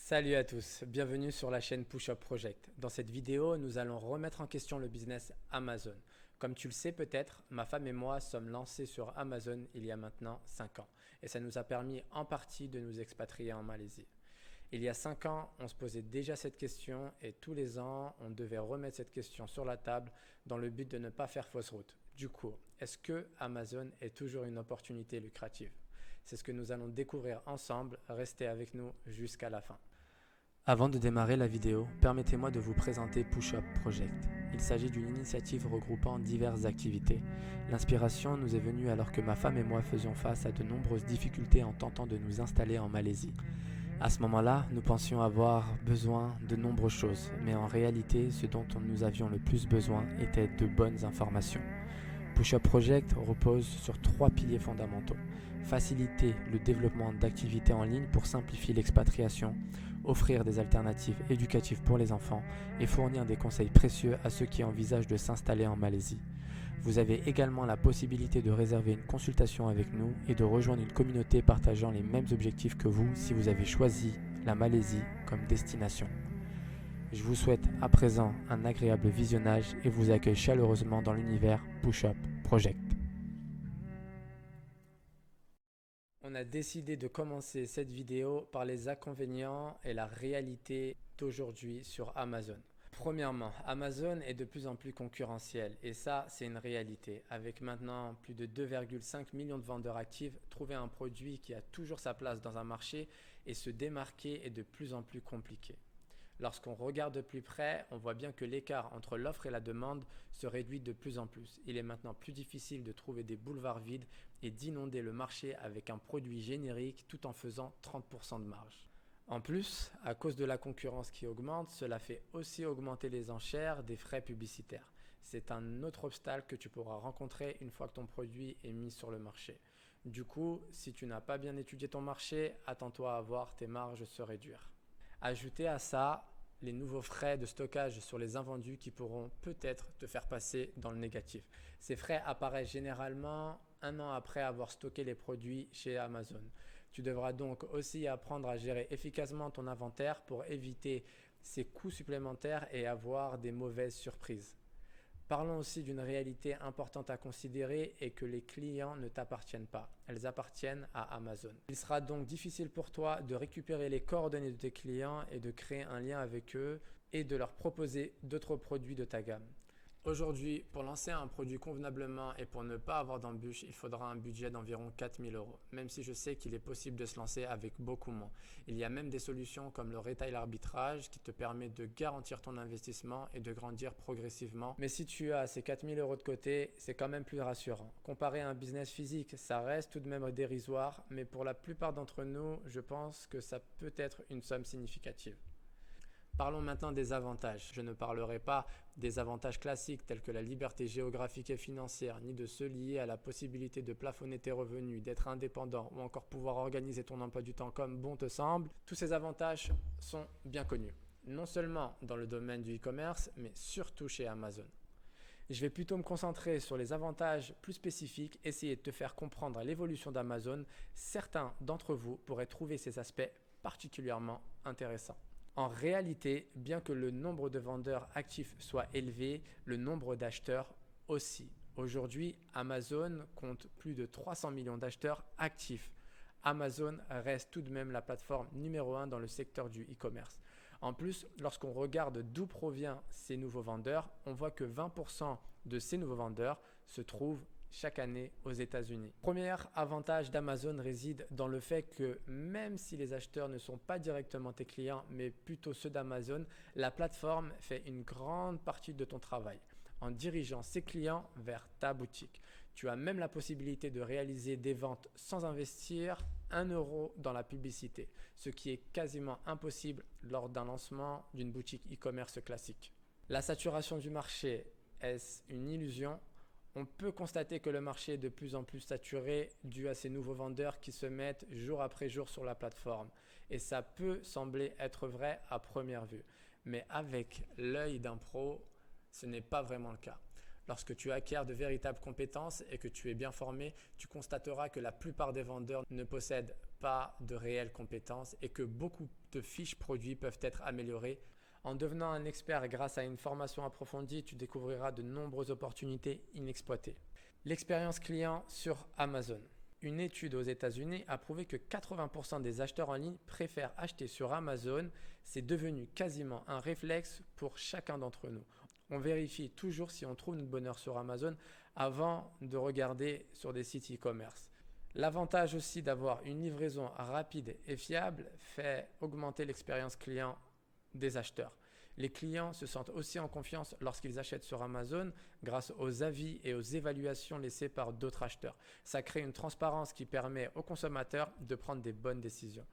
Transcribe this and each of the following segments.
Salut à tous, bienvenue sur la chaîne Push-Up Project. Dans cette vidéo, nous allons remettre en question le business Amazon. Comme tu le sais peut-être, ma femme et moi sommes lancés sur Amazon il y a maintenant 5 ans et ça nous a permis en partie de nous expatrier en Malaisie. Il y a 5 ans, on se posait déjà cette question et tous les ans, on devait remettre cette question sur la table dans le but de ne pas faire fausse route. Du coup, est-ce que Amazon est toujours une opportunité lucrative? C'est ce que nous allons découvrir ensemble, restez avec nous jusqu'à la fin. Avant de démarrer la vidéo, permettez-moi de vous présenter Push-Up Project. Il s'agit d'une initiative regroupant diverses activités. L'inspiration nous est venue alors que ma femme et moi faisions face à de nombreuses difficultés en tentant de nous installer en Malaisie. À ce moment-là, nous pensions avoir besoin de nombreuses choses, mais en réalité, ce dont nous avions le plus besoin était de bonnes informations. Push-Up Project repose sur 3 piliers fondamentaux. Faciliter le développement d'activités en ligne pour simplifier l'expatriation, offrir des alternatives éducatives pour les enfants et fournir des conseils précieux à ceux qui envisagent de s'installer en Malaisie. Vous avez également la possibilité de réserver une consultation avec nous et de rejoindre une communauté partageant les mêmes objectifs que vous si vous avez choisi la Malaisie comme destination. Je vous souhaite à présent un agréable visionnage et vous accueille chaleureusement dans l'univers Push-Up Project. On a décidé de commencer cette vidéo par les inconvénients et la réalité d'aujourd'hui sur Amazon. Premièrement, Amazon est de plus en plus concurrentiel et ça, c'est une réalité. Avec maintenant plus de 2,5 millions de vendeurs actifs, trouver un produit qui a toujours sa place dans un marché et se démarquer est de plus en plus compliqué. Lorsqu'on regarde de plus près, on voit bien que l'écart entre l'offre et la demande se réduit de plus en plus. Il est maintenant plus difficile de trouver des boulevards vides et d'inonder le marché avec un produit générique tout en faisant 30% de marge. En plus, à cause de la concurrence qui augmente, cela fait aussi augmenter les enchères des frais publicitaires. C'est un autre obstacle que tu pourras rencontrer une fois que ton produit est mis sur le marché. Du coup, si tu n'as pas bien étudié ton marché, attends-toi à voir tes marges se réduire. Ajoutez à ça les nouveaux frais de stockage sur les invendus qui pourront peut-être te faire passer dans le négatif. Ces frais apparaissent généralement 1 an après avoir stocké les produits chez Amazon. Tu devras donc aussi apprendre à gérer efficacement ton inventaire pour éviter ces coûts supplémentaires et avoir des mauvaises surprises. Parlons aussi d'une réalité importante à considérer et que les clients ne t'appartiennent pas, elles appartiennent à Amazon. Il sera donc difficile pour toi de récupérer les coordonnées de tes clients et de créer un lien avec eux et de leur proposer d'autres produits de ta gamme. Aujourd'hui, pour lancer un produit convenablement et pour ne pas avoir d'embûches, il faudra un budget d'environ 4 000 €, même si je sais qu'il est possible de se lancer avec beaucoup moins. Il y a même des solutions comme le retail arbitrage qui te permet de garantir ton investissement et de grandir progressivement. Mais si tu as ces 4 000 € de côté, c'est quand même plus rassurant. Comparé à un business physique, ça reste tout de même dérisoire, mais pour la plupart d'entre nous, je pense que ça peut être une somme significative. Parlons maintenant des avantages. Je ne parlerai pas des avantages classiques tels que la liberté géographique et financière, ni de ceux liés à la possibilité de plafonner tes revenus, d'être indépendant ou encore pouvoir organiser ton emploi du temps comme bon te semble. Tous ces avantages sont bien connus, non seulement dans le domaine du e-commerce, mais surtout chez Amazon. Je vais plutôt me concentrer sur les avantages plus spécifiques, essayer de te faire comprendre l'évolution d'Amazon. Certains d'entre vous pourraient trouver ces aspects particulièrement intéressants. En réalité, bien que le nombre de vendeurs actifs soit élevé, le nombre d'acheteurs aussi. Aujourd'hui, Amazon compte plus de 300 millions d'acheteurs actifs. Amazon reste tout de même la plateforme numéro 1 dans le secteur du e-commerce. En plus, lorsqu'on regarde d'où proviennent ces nouveaux vendeurs, on voit que 20% de ces nouveaux vendeurs se trouvent chaque année aux États-Unis. Premier avantage d'Amazon réside dans le fait que même si les acheteurs ne sont pas directement tes clients, mais plutôt ceux d'Amazon, la plateforme fait une grande partie de ton travail en dirigeant ses clients vers ta boutique. Tu as même la possibilité de réaliser des ventes sans investir 1 € dans la publicité, ce qui est quasiment impossible lors d'un lancement d'une boutique e-commerce classique. La saturation du marché, est-ce une illusion ? On peut constater que le marché est de plus en plus saturé dû à ces nouveaux vendeurs qui se mettent jour après jour sur la plateforme. Et ça peut sembler être vrai à première vue. Mais avec l'œil d'un pro, ce n'est pas vraiment le cas. Lorsque tu acquiers de véritables compétences et que tu es bien formé, tu constateras que la plupart des vendeurs ne possèdent pas de réelles compétences et que beaucoup tes fiches produits peuvent être améliorées. En devenant un expert grâce à une formation approfondie, tu découvriras de nombreuses opportunités inexploitées. L'expérience client sur Amazon. Une étude aux États-Unis a prouvé que 80% des acheteurs en ligne préfèrent acheter sur Amazon. C'est devenu quasiment un réflexe pour chacun d'entre nous. On vérifie toujours si on trouve notre bonheur sur Amazon avant de regarder sur des sites e-commerce. L'avantage aussi d'avoir une livraison rapide et fiable fait augmenter l'expérience client des acheteurs. Les clients se sentent aussi en confiance lorsqu'ils achètent sur Amazon grâce aux avis et aux évaluations laissées par d'autres acheteurs. Ça crée une transparence qui permet aux consommateurs de prendre des bonnes décisions.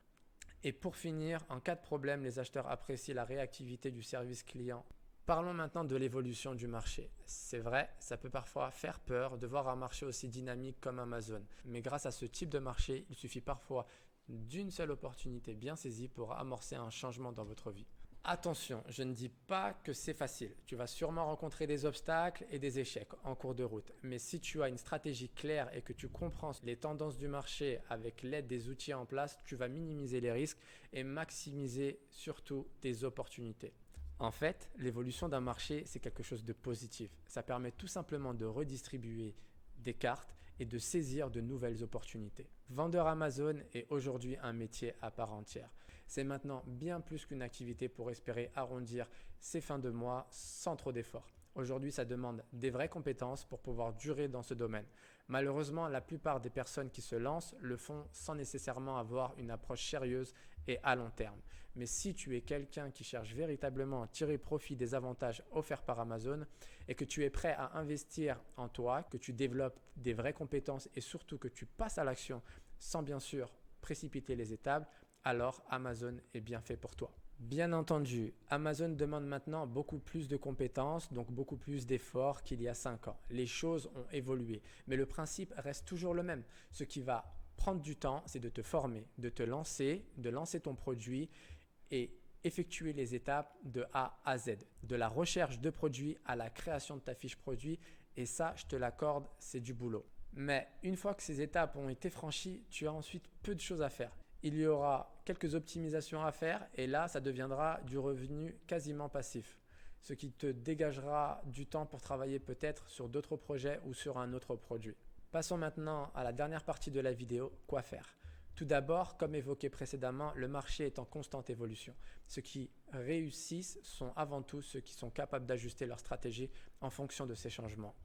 Et pour finir, en cas de problème, les acheteurs apprécient la réactivité du service client. Parlons maintenant de l'évolution du marché. C'est vrai, ça peut parfois faire peur de voir un marché aussi dynamique comme Amazon. Mais grâce à ce type de marché, il suffit parfois d'une seule opportunité bien saisie pour amorcer un changement dans votre vie. Attention, je ne dis pas que c'est facile. Tu vas sûrement rencontrer des obstacles et des échecs en cours de route. Mais si tu as une stratégie claire et que tu comprends les tendances du marché avec l'aide des outils en place, tu vas minimiser les risques et maximiser surtout tes opportunités. En fait, l'évolution d'un marché, c'est quelque chose de positif. Ça permet tout simplement de redistribuer des cartes et de saisir de nouvelles opportunités. Vendeur Amazon est aujourd'hui un métier à part entière. C'est maintenant bien plus qu'une activité pour espérer arrondir ses fins de mois sans trop d'efforts. Aujourd'hui, ça demande des vraies compétences pour pouvoir durer dans ce domaine. Malheureusement, la plupart des personnes qui se lancent le font sans nécessairement avoir une approche sérieuse et à long terme. Mais si tu es quelqu'un qui cherche véritablement à tirer profit des avantages offerts par Amazon et que tu es prêt à investir en toi, que tu développes des vraies compétences et surtout que tu passes à l'action sans bien sûr précipiter les étapes, alors Amazon est bien fait pour toi. Bien entendu, Amazon demande maintenant beaucoup plus de compétences, donc beaucoup plus d'efforts qu'il y a 5 ans. Les choses ont évolué, mais le principe reste toujours le même. Ce qui va prendre du temps, c'est de te former, de lancer ton produit et effectuer les étapes de A à Z, de la recherche de produits à la création de ta fiche produit. Et ça, je te l'accorde, c'est du boulot. Mais une fois que ces étapes ont été franchies, tu as ensuite peu de choses à faire. Il y aura quelques optimisations à faire et là, ça deviendra du revenu quasiment passif, ce qui te dégagera du temps pour travailler peut-être sur d'autres projets ou sur un autre produit. Passons maintenant à la dernière partie de la vidéo, quoi faire. Tout d'abord, comme évoqué précédemment, le marché est en constante évolution. Ceux qui réussissent sont avant tout ceux qui sont capables d'ajuster leur stratégie en fonction de ces changements.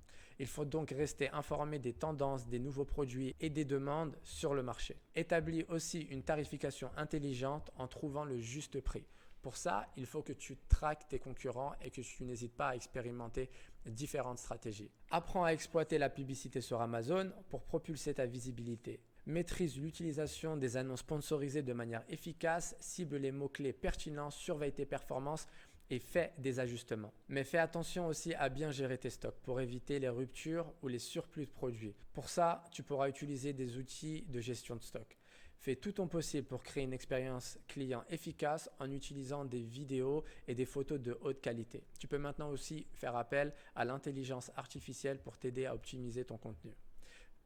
Il faut donc rester informé des tendances, des nouveaux produits et des demandes sur le marché. Établis aussi une tarification intelligente en trouvant le juste prix. Pour ça, il faut que tu traques tes concurrents et que tu n'hésites pas à expérimenter différentes stratégies. Apprends à exploiter la publicité sur Amazon pour propulser ta visibilité. Maîtrise l'utilisation des annonces sponsorisées de manière efficace, cible les mots-clés pertinents, surveille tes performances et fais des ajustements. Mais fais attention aussi à bien gérer tes stocks pour éviter les ruptures ou les surplus de produits. Pour ça, tu pourras utiliser des outils de gestion de stock. Fais tout ton possible pour créer une expérience client efficace en utilisant des vidéos et des photos de haute qualité. Tu peux maintenant aussi faire appel à l'intelligence artificielle pour t'aider à optimiser ton contenu.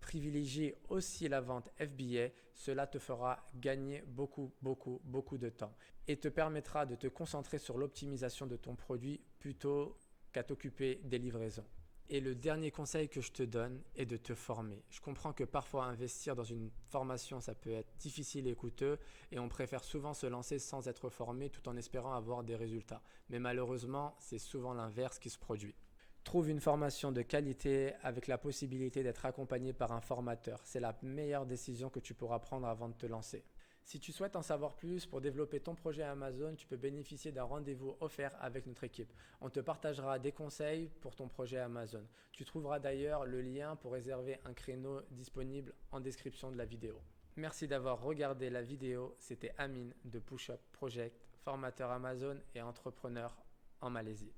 Privilégie aussi la vente FBA, cela te fera gagner beaucoup de temps et te permettra de te concentrer sur l'optimisation de ton produit plutôt qu'à t'occuper des livraisons. Et le dernier conseil que je te donne est de te former. Je comprends que parfois investir dans une formation, ça peut être difficile et coûteux et on préfère souvent se lancer sans être formé tout en espérant avoir des résultats. Mais malheureusement, c'est souvent l'inverse qui se produit. Trouve une formation de qualité avec la possibilité d'être accompagné par un formateur. C'est la meilleure décision que tu pourras prendre avant de te lancer. Si tu souhaites en savoir plus pour développer ton projet Amazon, tu peux bénéficier d'un rendez-vous offert avec notre équipe. On te partagera des conseils pour ton projet Amazon. Tu trouveras d'ailleurs le lien pour réserver un créneau disponible en description de la vidéo. Merci d'avoir regardé la vidéo. C'était Amine de Push Up Project, formateur Amazon et entrepreneur en Malaisie.